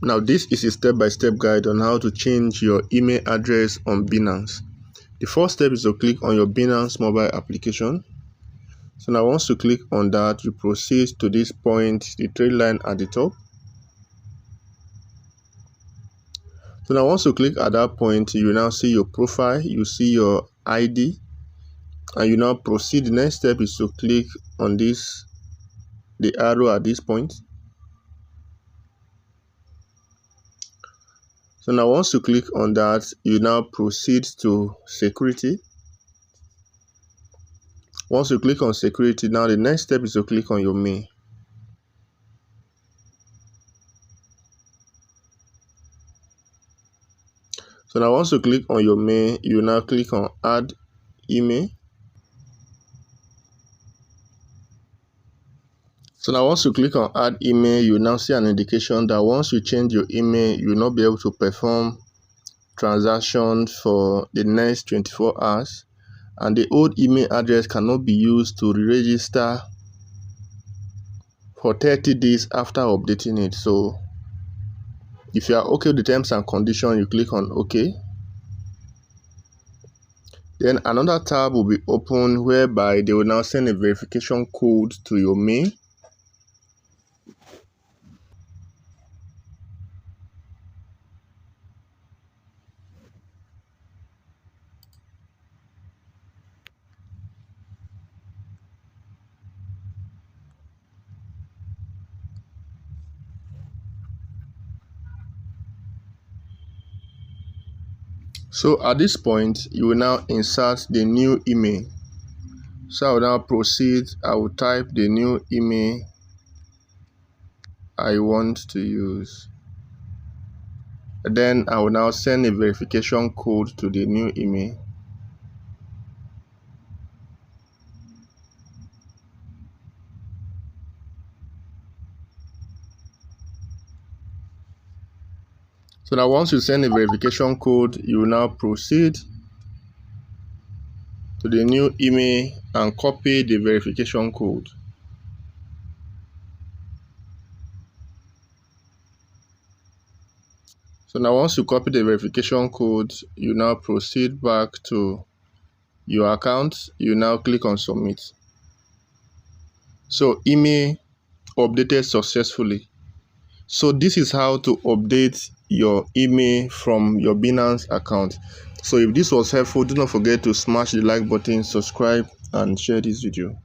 Now this is a step-by-step guide on how to change your email address on Binance. The first step is to click on your Binance mobile application. So now once you click on that, you proceed to this point, the trade line at the top. So now once you click at that point, you now see your profile, you see your ID, and you now proceed. The next step is to click on this, the arrow at this point. So now once you click on that, you now proceed to security. Once you click on security, now the next step is to click on your mail. So now once you click on your mail, you now click on add email. So now once you click on add email, you now see an indication that once you change your email, you will not be able to perform transactions for the next 24 hours. And the old email address cannot be used to re-register for 30 days after updating it. So if you are okay with the terms and conditions, you click on OK. Then another tab will be open whereby they will now send a verification code to your mail. So at this point, you will now insert the new email. So I will now proceed. I will type the new email I want to use. Then I will now send a verification code to the new email. So now once you send a verification code, you will now proceed to the new email and copy the verification code. So now once you copy the verification code, you now proceed back to your account. You now click on submit. So email updated successfully. So this is how to update your email from your Binance account. So if this was helpful, do not forget to smash the like button, subscribe, and share this video.